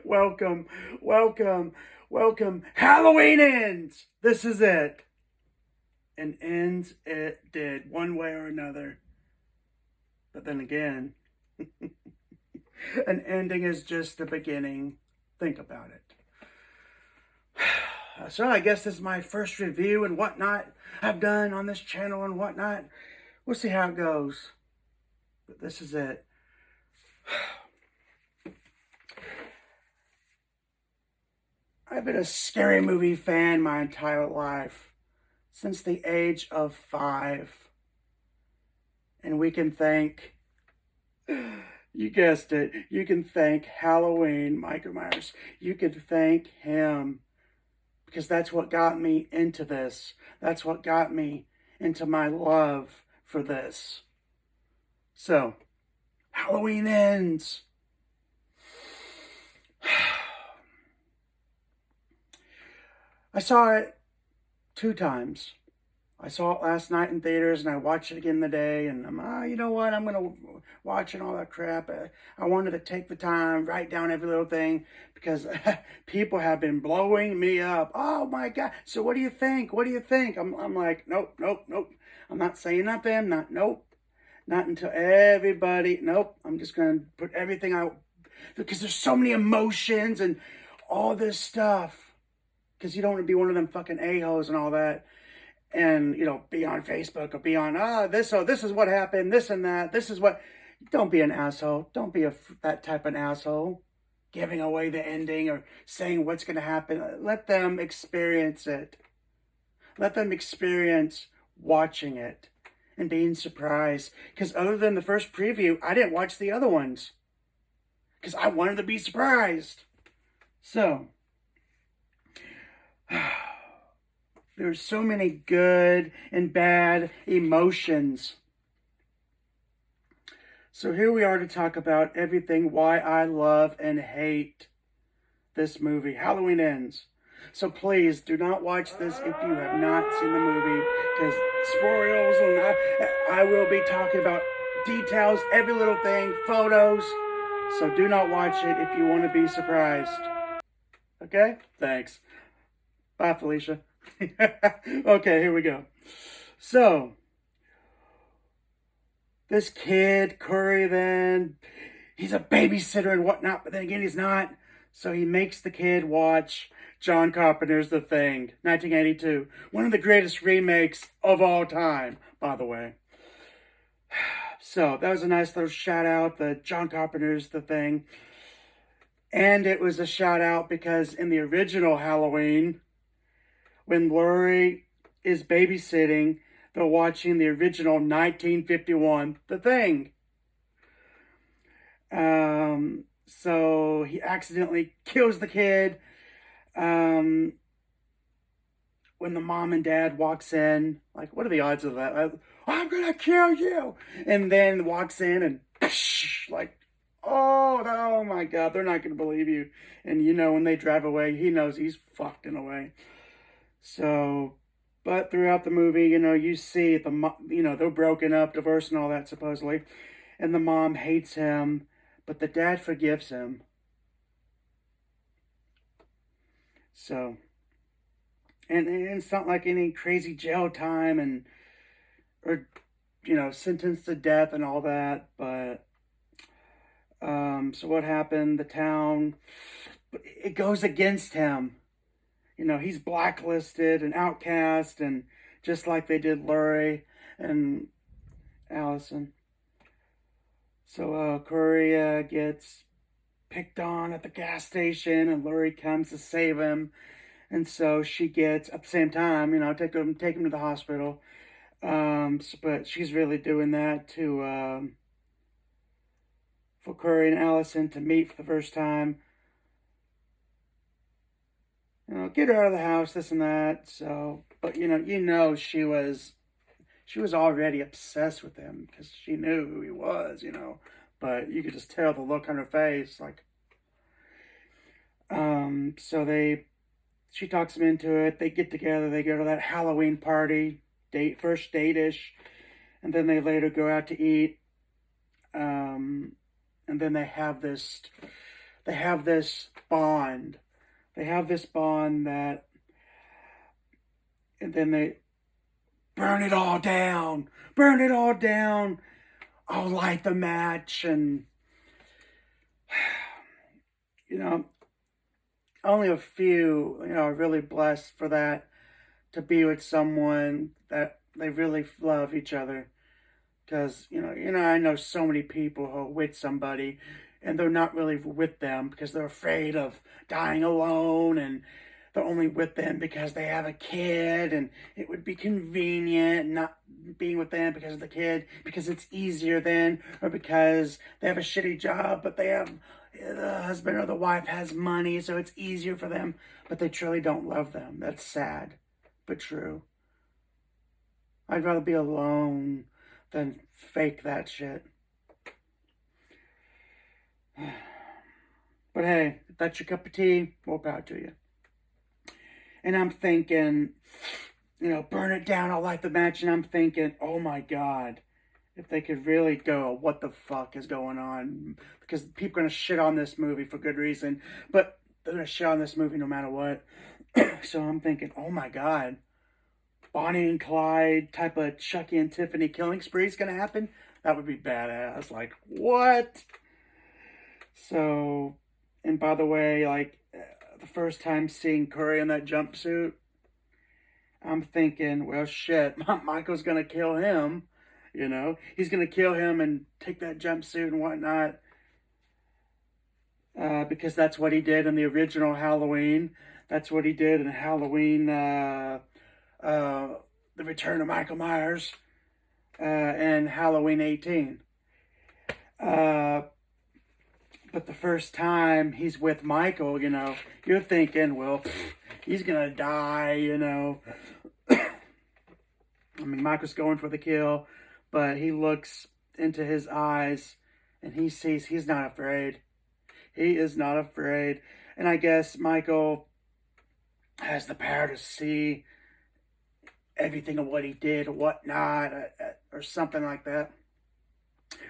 Welcome, welcome, welcome. Halloween ends. This is it. And ends it did, one way or another. But then again, an ending is just the beginning. Think about it. So I guess this is my first review and whatnot I've done on this channel and whatnot. We'll see how it goes. But this is it. I've been a scary movie fan my entire life, since the age of 5. And we can thank, you guessed it, you can thank Halloween, Michael Myers. You can thank him, because that's what got me into this. That's what got me into my love for this. So, Halloween ends. I saw it 2 times. I saw it last night in theaters, and I watched it again today, and I'm, you know what, I'm going to watch it and all that crap. I wanted to take the time, write down every little thing, because people have been blowing me up. Oh my God, so what do you think? What do you think? I'm like, nope, nope, nope. I'm not saying nothing, nope. Not until everybody, nope. I'm just going to put everything out, because there's so many emotions and all this stuff. Because you don't want to be one of them fucking a-holes and all that. And, be on Facebook or be on, this is what happened, this and that, this is what. Don't be an asshole. Don't be that type of asshole. Giving away the ending or saying what's going to happen. Let them experience it. Let them experience watching it and being surprised. Because other than the first preview, I didn't watch the other ones. Because I wanted to be surprised. So, there's so many good and bad emotions. So here we are to talk about everything why I love and hate this movie, Halloween Ends. So please do not watch this if you have not seen the movie, because spoilers, and I will be talking about details, every little thing, photos. So do not watch it if you want to be surprised. Okay? Thanks. Bye, Felicia. Okay, here we go. So, this kid, Curry, then, he's a babysitter and whatnot, but then again, he's not. So he makes the kid watch John Carpenter's The Thing, 1982. One of the greatest remakes of all time, by the way. So, that was a nice little shout out, the John Carpenter's The Thing. And it was a shout out because in the original Halloween, when Laurie is babysitting, they're watching the original 1951, The Thing. So he accidentally kills the kid. When the mom and dad walks in, like, what are the odds of that? I'm gonna kill you! And then walks in and, like, oh my God, they're not gonna believe you. And when they drive away, he knows he's fucked in a way. So, but throughout the movie, you see they're broken up, divorced and all that, supposedly. And the mom hates him, but the dad forgives him. So, and it's not like any crazy jail time or sentenced to death and all that, but, so what happened? The town, it goes against him. He's blacklisted and outcast, and just like they did Laurie and Allison. So Corey gets picked on at the gas station, and Laurie comes to save him. And so she gets, at the same time, take him to the hospital. But she's really doing that for Corey and Allison to meet for the first time. Get her out of the house, this and that. So, but she was already obsessed with him because she knew who he was, But you could just tell the look on her face, like. So she talks him into it. They get together. They go to that Halloween party, first date-ish, and then they later go out to eat. and then they have this bond. They have this bond that, and then they burn it all down, burn it all down. I'll light the match, and you know, only a few, are really blessed for that, to be with someone that they really love each other. Because I know so many people who are with somebody, and they're not really with them because they're afraid of dying alone, and they're only with them because they have a kid, and it would be convenient not being with them because of the kid, because it's easier then, or because they have a shitty job, but the husband or the wife has money, so it's easier for them, but they truly don't love them. That's sad, but true. I'd rather be alone than fake that shit. But hey, if that's your cup of tea, more power to you. And I'm thinking, burn it down, I'll light the match. And I'm thinking, oh my God, if they could really go, what the fuck is going on? Because people are going to shit on this movie for good reason, but they're going to shit on this movie no matter what. So I'm thinking, oh my God, Bonnie and Clyde type of Chucky and Tiffany killing spree is going to happen? That would be badass. Like, what? So, and by the way, like, the first time seeing Curry in that jumpsuit, I'm thinking, well, shit, Michael's going to kill him. He's going to kill him and take that jumpsuit and whatnot. Because that's what he did in the original Halloween. That's what he did in Halloween, The Return of Michael Myers, and Halloween 18. But the first time he's with Michael, you're thinking, well, he's going to die, I mean, Michael's going for the kill, but he looks into his eyes and he sees he's not afraid. He is not afraid. And I guess Michael has the power to see everything of what he did or whatnot, or something like that.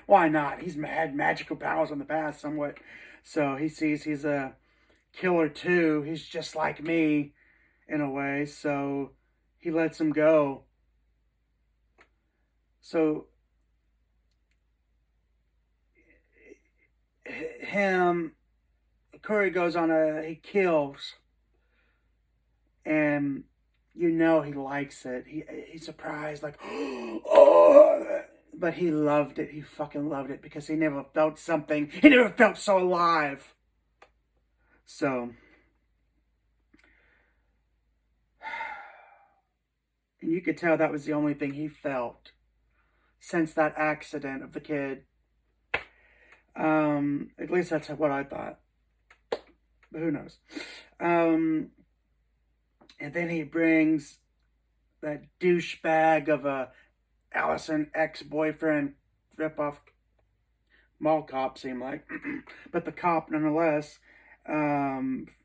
Why not? He's had magical powers in the past somewhat. So he sees he's a killer too. He's just like me in a way. So he lets him go. So Curry goes on he kills, and he likes it. He's surprised, like, oh, but he loved it. He fucking loved it because he never felt something. He never felt so alive. So, and you could tell that was the only thing he felt since that accident of the kid. At least that's what I thought. But who knows? And then he brings that douchebag of a Allison ex-boyfriend ripoff mall cop, seemed like. But the cop, nonetheless,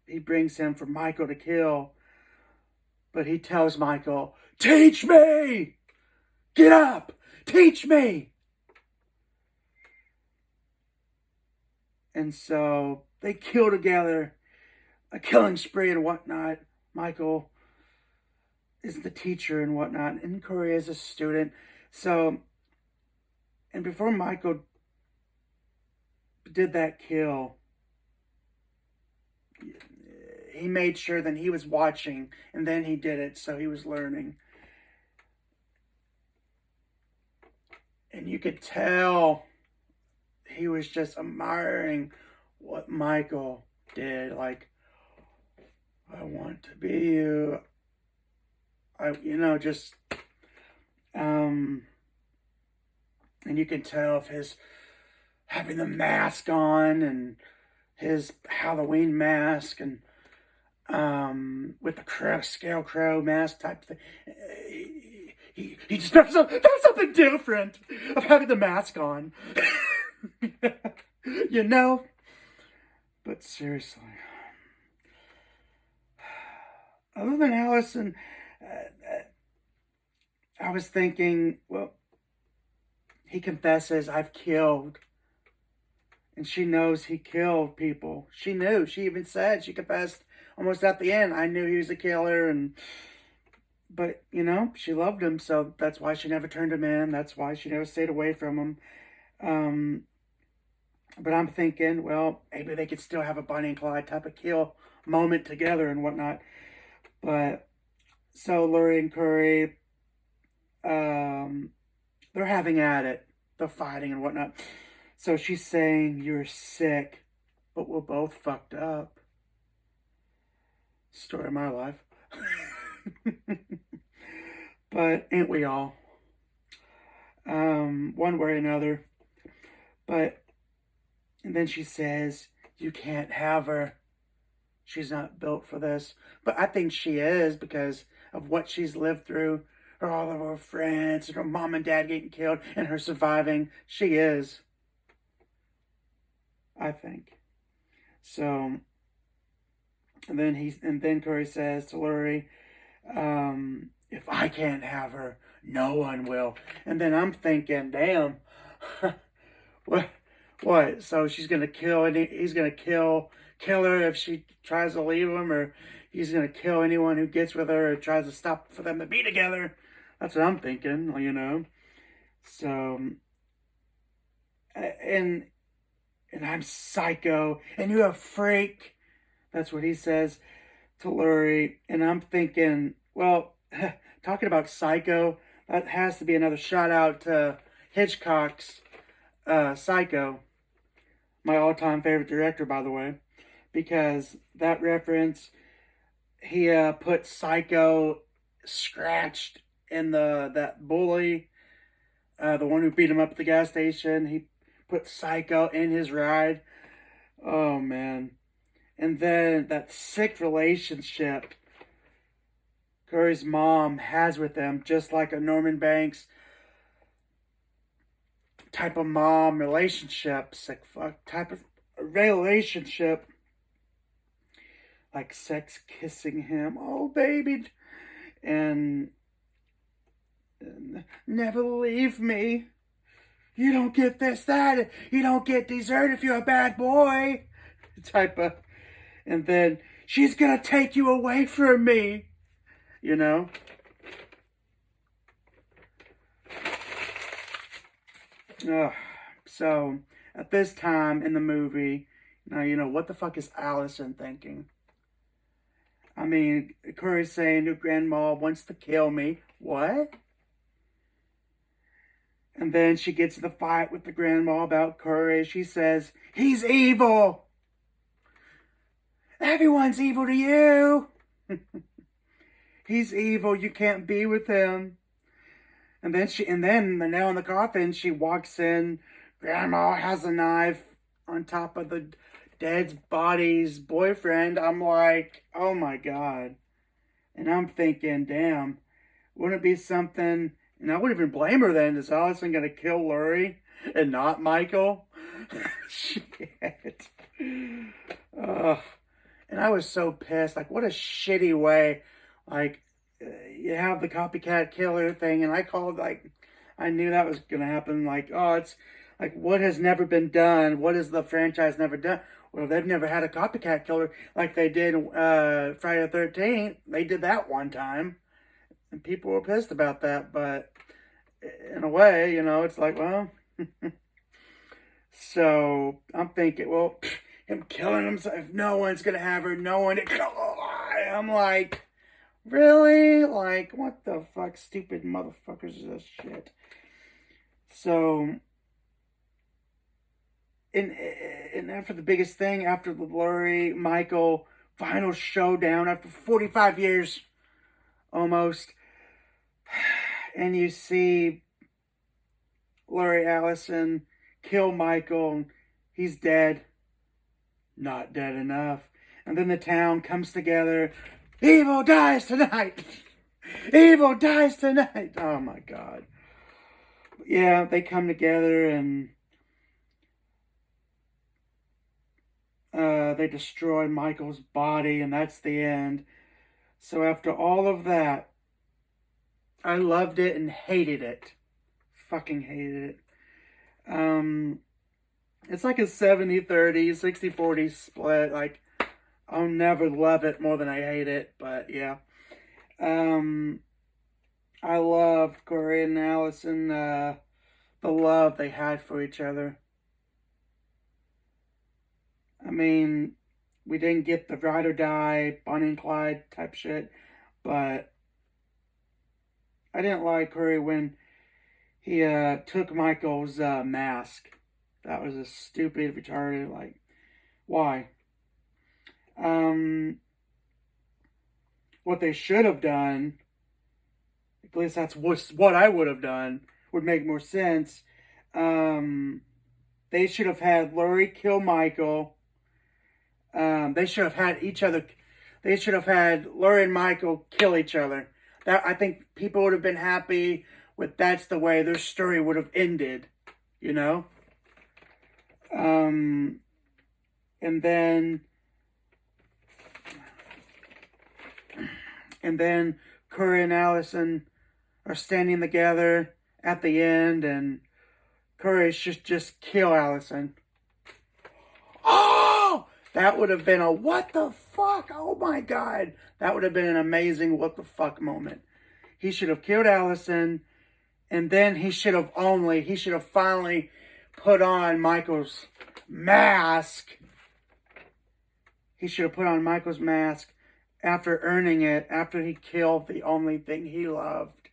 he brings him for Michael to kill. But he tells Michael, teach me! Get up! Teach me! And so they kill together, a killing spree and whatnot. Michael is the teacher and whatnot, and Curry is a student. So, and before Michael did that kill, he made sure that he was watching, and then he did it, so he was learning. And you could tell he was just admiring what Michael did. Like, I want to be you. And you can tell if his having the mask on and his Halloween mask and with the scarecrow mask type thing. He just felt something different of having the mask on. But seriously, other than Allison, I was thinking, well, he confesses, I've killed. And she knows he killed people. She knew. She even said, she confessed almost at the end, I knew he was a killer. But, she loved him, so that's why she never turned him in. That's why she never stayed away from him. Um, but I'm thinking, well, maybe they could still have a Bonnie and Clyde type of kill moment together and whatnot. But, so Laurie and Curry, they're having at it. They're fighting and whatnot. So she's saying, you're sick, but we're both fucked up. Story of my life. But ain't we all? One way or another. But, and then she says, you can't have her. She's not built for this. But I think she is, because of what she's lived through. All of her friends and her mom and dad getting killed and her surviving. She is. I think. So, and then Curry says to Laurie, if I can't have her, no one will. And then I'm thinking, damn, what? So she's gonna kill, and he's gonna kill her if she tries to leave him, or he's gonna kill anyone who gets with her or tries to stop for them to be together. That's what I'm thinking, So, and I'm psycho, and you're a freak. That's what he says to Laurie. And I'm thinking, well, talking about Psycho, that has to be another shout out to Hitchcock's Psycho. My all-time favorite director, by the way. Because that reference, he put Psycho scratched in that bully, the one who beat him up at the gas station. He put Psycho in his ride. Oh, man. And then that sick relationship Curry's mom has with him, just like a Norman Banks type of mom relationship, sick fuck type of relationship, like sex kissing him, oh baby, and never leave me. You don't get this, that, you don't get dessert if you're a bad boy, type of, and then she's gonna take you away from me, So, at this time in the movie, now, what the fuck is Allison thinking? I mean, Curry's saying your grandma wants to kill me. What? And then she gets in the fight with the grandma about Curry. She says, he's evil. Everyone's evil to you. He's evil. You can't be with him. And then the nail in the coffin, she walks in. Grandma has a knife on top of the dead body's boyfriend. I'm like, oh my God. And I'm thinking, damn, wouldn't it be something, and I wouldn't even blame her then. Is Allison going to kill Laurie and not Michael? Shit. And I was so pissed. Like, what a shitty way. Like, you have the copycat killer thing, and I knew that was going to happen. Like, oh, it's like, what has never been done? What has the franchise never done? Well, they've never had a copycat killer like they did Friday the 13th. They did that one time, and people were pissed about that. But in a way, it's like, well, so I'm thinking, well, him killing himself, no one's going to have her, no one. I'm like, really? Like, what the fuck, stupid motherfuckers is this shit? So, and after the biggest thing, after the Laurie Michael final showdown, after 45 years almost, and you see Laurie Allison kill Michael, he's dead. Not dead enough. And then the town comes together. Evil dies tonight. Evil dies tonight. Oh my God. Yeah, they come together and they destroy Michael's body, and that's the end. So after all of that, I loved it and hated it. Fucking hated it. It's like a 70-30, 60-40 split. Like, I'll never love it more than I hate it, but yeah. Um, I loved Corey and Allison, the love they had for each other. I mean, we didn't get the ride or die, Bonnie and Clyde type shit, but I didn't like Corey when he took Michael's mask. That was a stupid, retarded, like, why? Um, what they should have done, at least that's what I would have done, would make more sense. Um, they should have had Laurie kill Michael. They should have had each other. They should have had Laurie and Michael kill each other. That, I think people would have been happy with. That's the way their story would have ended. You know. Um, and then Corey and Allison are standing together at the end, and Corey should just kill Allison. Oh, that would have been a what the fuck? Oh my god, that would have been an amazing what the fuck moment. He should have killed Allison, and then he should have finally put on Michael's mask. He should have put on Michael's mask after earning it, after he killed the only thing he loved.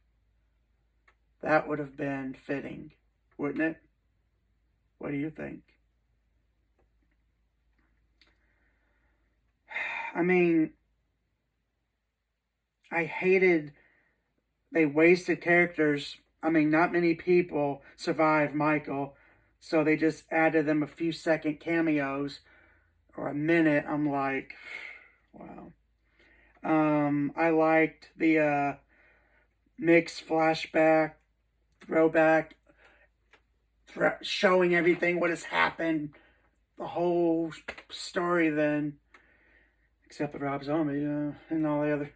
That would have been fitting, wouldn't it? What do you think? I mean, I hated they wasted characters. I mean, not many people survived Michael, so they just added them a few second cameos or a minute. I'm like, wow. I liked the mixed flashback, throwback, showing everything what has happened, the whole story. Then, except the Rob Zombie and all the other.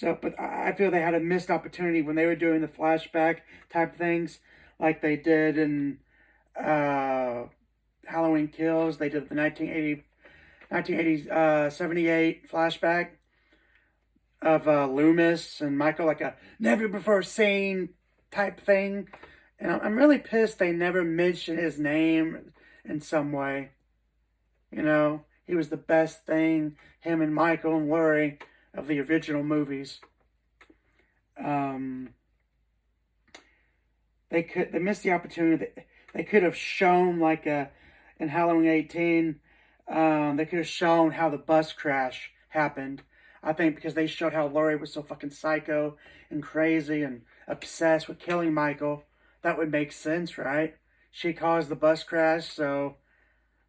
But I feel they had a missed opportunity when they were doing the flashback type things, like they did in Halloween Kills. They did the 78 flashback of Loomis and Michael, like a never before seen type thing. And I'm really pissed they never mentioned his name in some way. You know, he was the best thing, him and Michael and Laurie, of the original movies. They missed the opportunity. They could have shown like in Halloween 18. They could have shown how the bus crash happened. I think because they showed how Laurie was so fucking psycho and crazy and obsessed with killing Michael. That would make sense, right? She caused the bus crash, so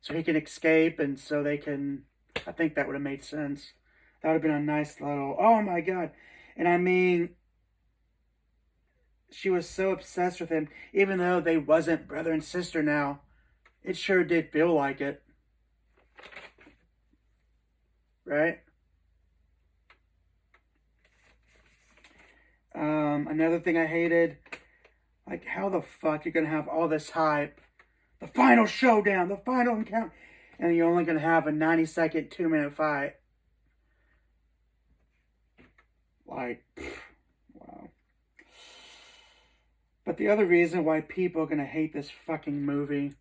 he can escape, and so they can. I think that would have made sense. That would have been a nice little. Oh my god! And I mean, she was so obsessed with him, even though they wasn't brother and sister now. It sure did feel like it, right? Another thing I hated, like how the fuck you're gonna have all this hype, the final showdown, the final encounter, and you're only gonna have a 90-second, 2-minute fight. Like, wow. But the other reason why people are gonna hate this fucking movie,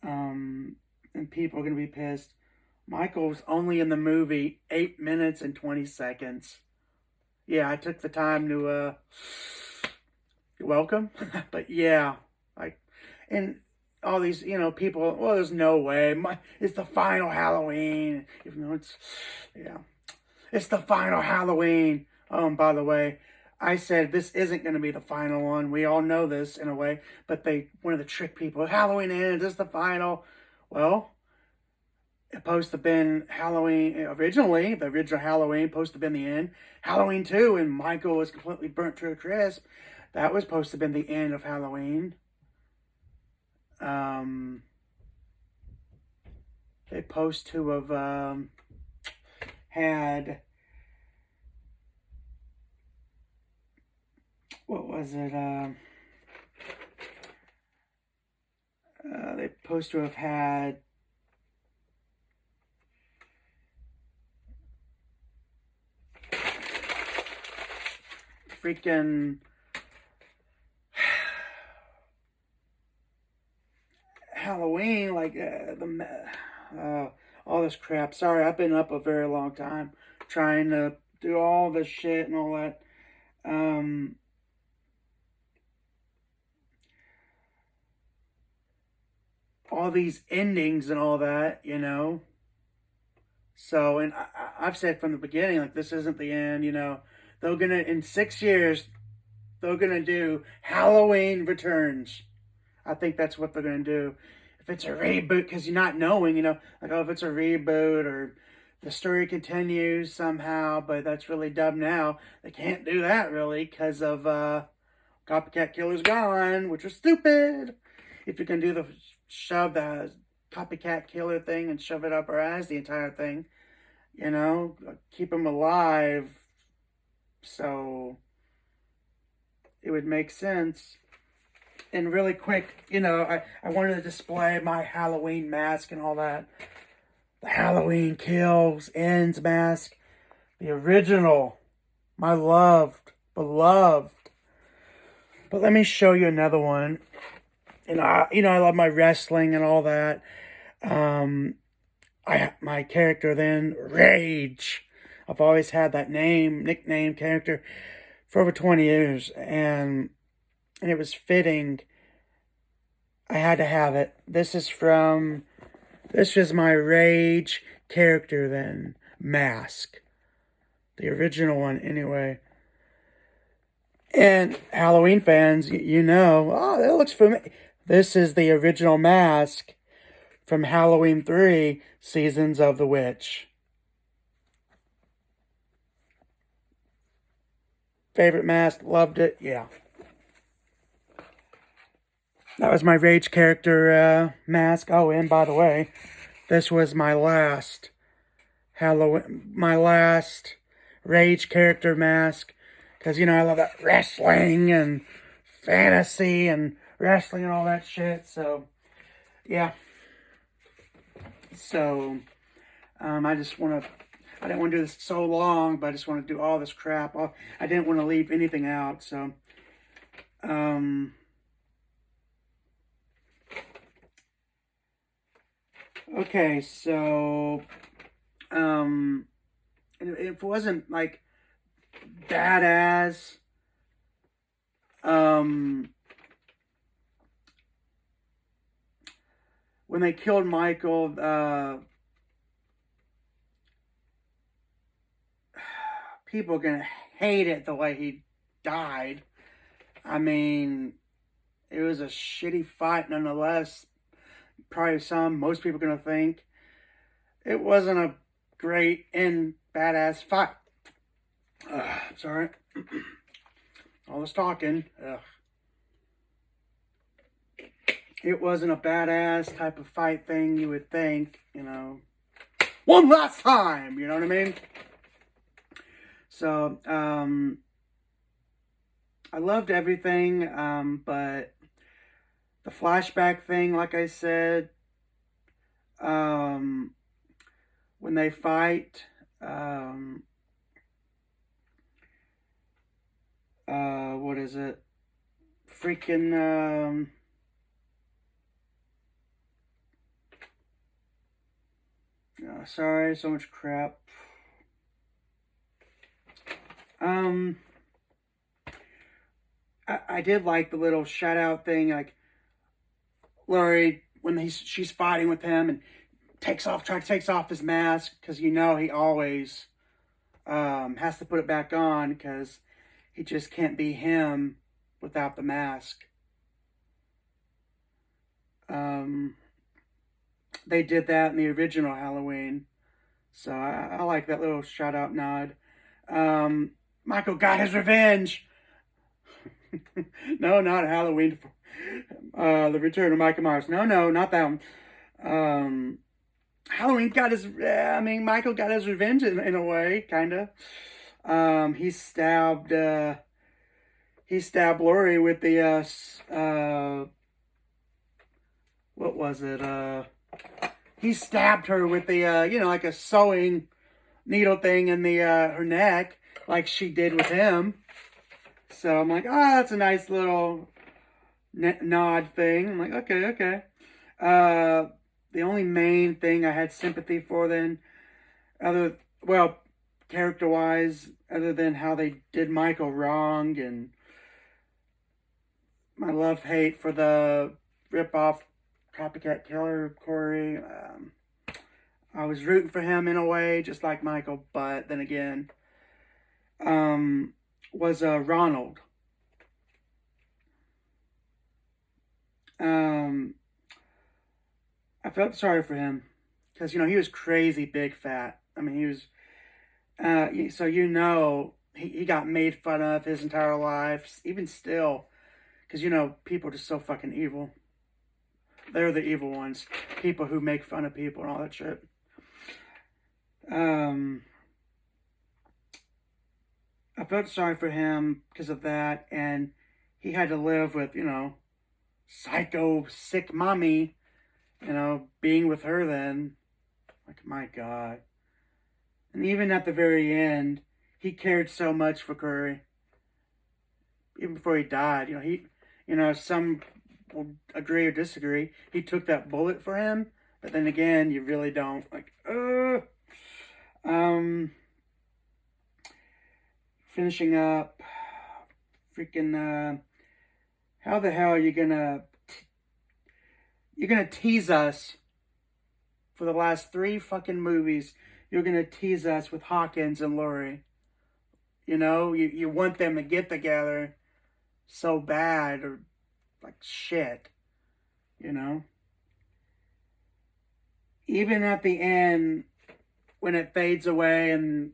and people are gonna be pissed, Michael's only in the movie 8 minutes and 20 seconds. Yeah, I took the time to, you're welcome. But yeah, like, and all these, people, well, there's no way. It's the final Halloween. Even though yeah. It's the final Halloween. Oh, and by the way, I said this isn't going to be the final one. We all know this in a way, but they wanted to trick people. Halloween ends, this is the final. Well, it supposed to have been Halloween originally. The original Halloween supposed to have been the end. Halloween 2, and Michael was completely burnt to a crisp. That was supposed to have been the end of Halloween. They supposed to have had, what was it? They're supposed to have had freaking Halloween, like all this crap. Sorry, I've been up a very long time trying to do all this shit and all that. All these endings and all that, you know. So, and I've said from the beginning, like, this isn't the end, you know. They're gonna, in 6 years, they're gonna do Halloween Returns. I think that's what they're gonna do. If it's a reboot, because you're not knowing, you know, like, oh, if it's a reboot or the story continues somehow, but that's really dumb now. They can't do that really because of Copycat Killer's gone, which was stupid. If you can do the shove the Copycat Killer thing and shove it up our ass the entire thing, you know, keep them alive. So it would make sense. And really quick, you know, I wanted to display my Halloween mask and all that. The Halloween Kills Ends mask. The original. My beloved. But let me show you another one. And I love my wrestling and all that. My character then, Rage. I've always had that nickname character for over 20 years. And it was fitting. I had to have it. This was my Rage character then, mask. The original one, anyway. And Halloween fans, you know, oh, that looks familiar. This is the original mask from Halloween 3, Seasons of the Witch. Favorite mask, loved it, yeah. That was my Rage character mask. Oh, and by the way, this was my last Rage character mask. Because, you know, I love that wrestling and fantasy and wrestling and all that shit. So, yeah. So, I didn't want to do this so long, but I just want to do all this crap. I didn't want to leave anything out. So, okay, so, and if it wasn't like badass, when they killed Michael, people are gonna hate it the way he died. I mean, it was a shitty fight nonetheless. Probably most people are gonna think it wasn't a great and badass fight. Sorry. All this talking. Ugh. It wasn't a badass type of fight thing you would think, you know. One last time, you know what I mean? So, I loved everything, but the flashback thing, like I said, when they fight, what is it? Freaking, sorry, so much crap. I did like the little shout out thing, like Laurie when she's fighting with him and takes off his mask because you know he always has to put it back on because he just can't be him without the mask. They did that in the original Halloween, so I like that little shout out nod. Michael got his revenge. No, not Halloween. The Return of Michael Myers. No, not that one. Halloween got his. Michael got his revenge in a way, kind of. He stabbed Laurie with the what was it? He stabbed her with the, like a sewing needle thing in the her neck, like she did with him. So I'm like, that's a nice little nod thing. I'm like, okay, okay. The only main thing I had sympathy for then, character-wise, other than how they did Michael wrong, and my love-hate for the rip-off copycat killer, Corey. I was rooting for him in a way, just like Michael, but then again, was Ronald. I felt sorry for him because he was crazy big fat. I mean, he was so he got made fun of his entire life, even still, because people are just so fucking evil. They're the evil ones, people who make fun of people and all that shit. I felt sorry for him because of that, and he had to live with psycho sick mommy, being with her then. Like, my God. And even at the very end, he cared so much for Curry. Even before he died, some will agree or disagree. He took that bullet for him, but then again, you really don't. Like, finishing up, freaking, how the hell are you gonna tease us for the last 3 fucking movies? You're gonna tease us with Hawkins and Laurie. You want them to get together so bad, or like shit. Even at the end, when it fades away and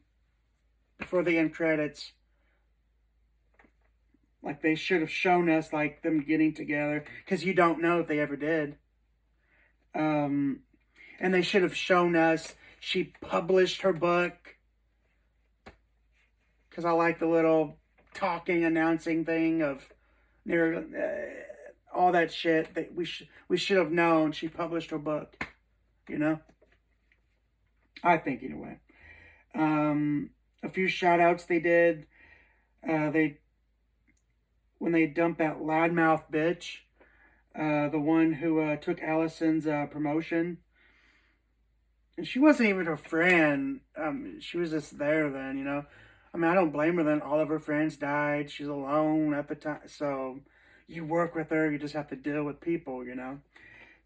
before the end credits, like they should have shown us like them getting together, because you don't know if they ever did. And they should have shown us she published her book, because I like the little talking, announcing thing of all that shit that we should have known she published her book. I think anyway. A few shout outs they did. When they dumped that loudmouth bitch, the one who took Allison's promotion. And she wasn't even her friend. She was just there then, I mean, I don't blame her then. All of her friends died. She's alone at the time. So you work with her. You just have to deal with people,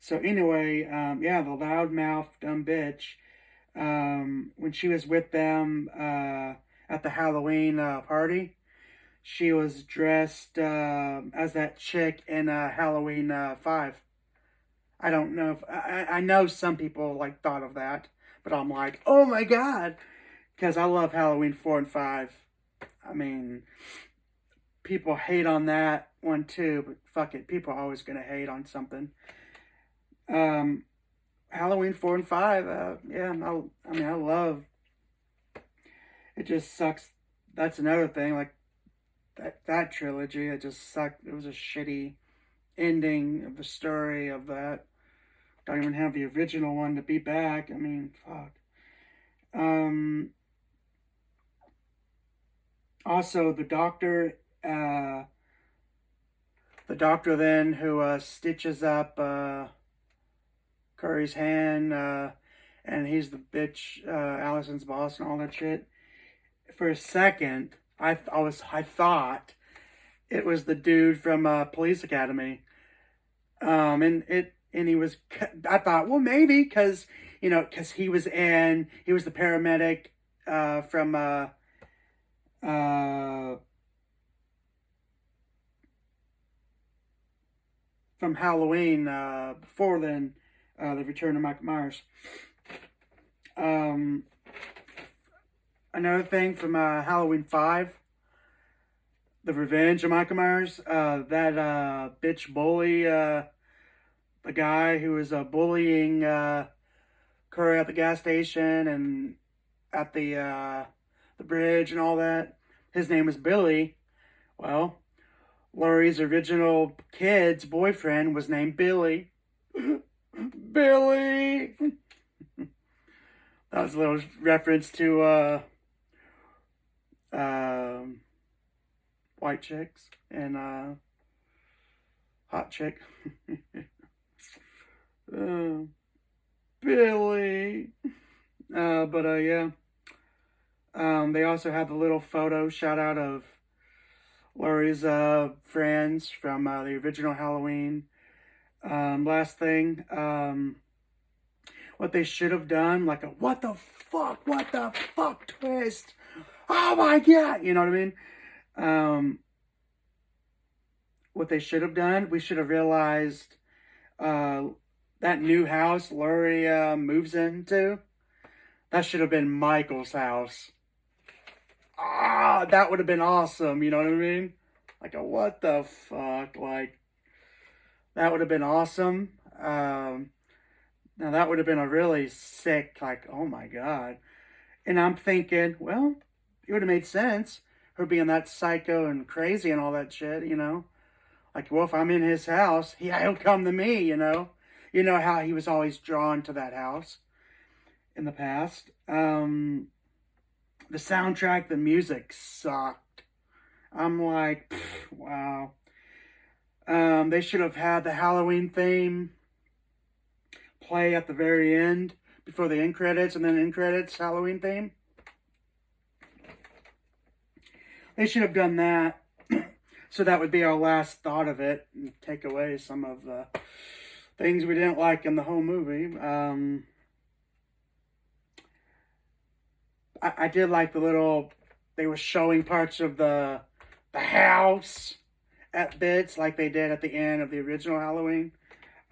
So anyway, the loudmouth dumb bitch. When she was with them at the Halloween party, she was dressed as that chick in Halloween 5. I don't know if I know some people like thought of that, but I'm like, oh my God, because I love Halloween 4 and 5. I mean, people hate on that one too, but fuck it, people are always gonna hate on something. Halloween 4 and 5, I love. It just sucks. That's another thing, like that trilogy. It just sucked. It was a shitty ending of the story of that. Don't even have the original one to be back. I mean, fuck. Also, the doctor then who stitches up Curry's hand, and he's the bitch, Allison's boss and all that shit. For a second, I thought it was the dude from Police Academy, and he was. I thought, well, maybe because he was the paramedic from Halloween before then, the Return of Michael Myers. Another thing from Halloween 5, The Revenge of Michael Myers, that bitch bully, the guy who was bullying Curry at the gas station and at the bridge and all that. His name was Billy. Well, Laurie's original kid's boyfriend was named Billy. Billy. That was a little reference to white chicks and hot chick. Billy. Yeah. They also had the little photo shout out of Laurie's friends from the original Halloween. Last thing, what they should have done, like a what the fuck twist. Oh my god, you know what I mean? What they should have done, we should have realized that new house Laurie moves into, that should have been Michael's house. Ah, that would have been awesome, you know what I mean? Like a what the fuck, like, that would have been awesome. Now that would have been a really sick, like, oh my god. And I'm thinking, well, it would have made sense, her being that psycho and crazy and all that shit, you know? Like, well, if I'm in his house, he'll come to me, you know? You know how he was always drawn to that house in the past. The soundtrack, the music sucked. I'm like, wow. They should have had the Halloween theme play at the very end before the end credits, and then end credits Halloween theme. They should have done that. So that would be our last thought of it, and take away some of the things we didn't like in the whole movie. I did like the little, they were showing parts of the house at bits like they did at the end of the original Halloween.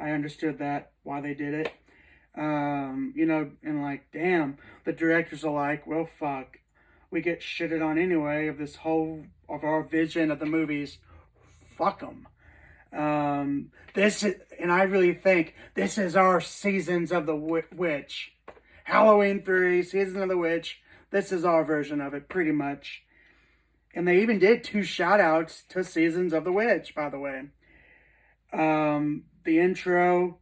I understood that, why they did it. You know, and like, damn, the directors are like, well, fuck, we get shitted on anyway of this whole, of our vision of the movies. Fuck them. This is, and I really think this is our Seasons of the Witch. Halloween 3, Season of the Witch. This is our version of it, pretty much. And they even did 2 shout-outs to Seasons of the Witch, by the way. The intro,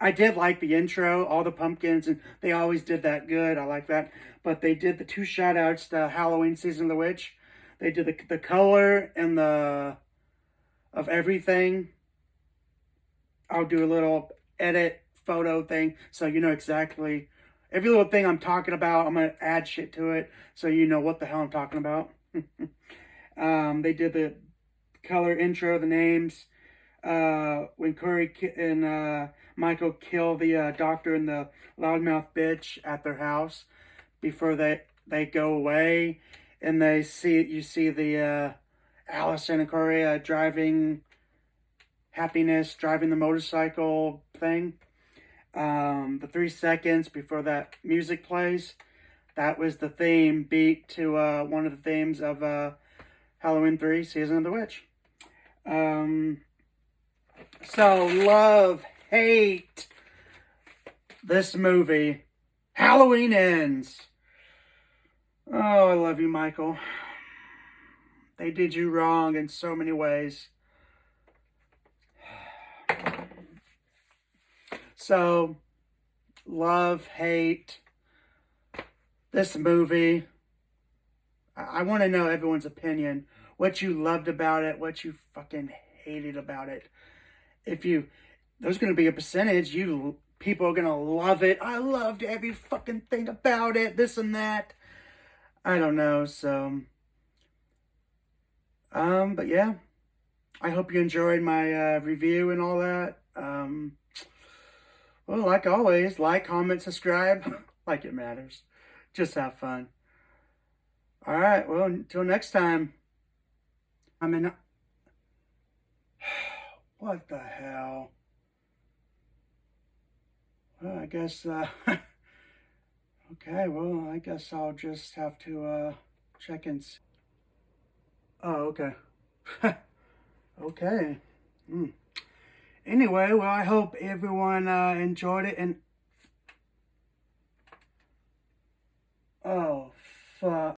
I did like the intro, all the pumpkins, and they always did that good. I like that. But they did the 2 shout-outs to Halloween Season of the Witch. They did the color and the of everything. I'll do a little edit photo thing so you know exactly every little thing I'm talking about. I'm going to add shit to it so you know what the hell I'm talking about. They did the color intro, the names. When Corey and Michael kill the doctor and the loudmouth bitch at their house before they go away, and you see the Allison and Corey driving the motorcycle thing. The 3 seconds before that music plays, that was the theme beat to one of the themes of Halloween 3, Season of the Witch. So, love, hate this movie. Halloween Ends. Oh, I love you, Michael. They did you wrong in so many ways. So, love, hate this movie. I want to know everyone's opinion. What you loved about it, what you fucking hated about it. There's going to be a percentage, people are going to love it. I loved every fucking thing about it, this and that. I don't know, so... but yeah, I hope you enjoyed my review and all that. Well, like always, like, comment, subscribe, like it matters. Just have fun. All right, well, until next time. What the hell? Well, I guess, okay, well, I guess I'll just have to, check and see. Oh, okay. Okay. Anyway, well, I hope everyone enjoyed it, and oh, fuck.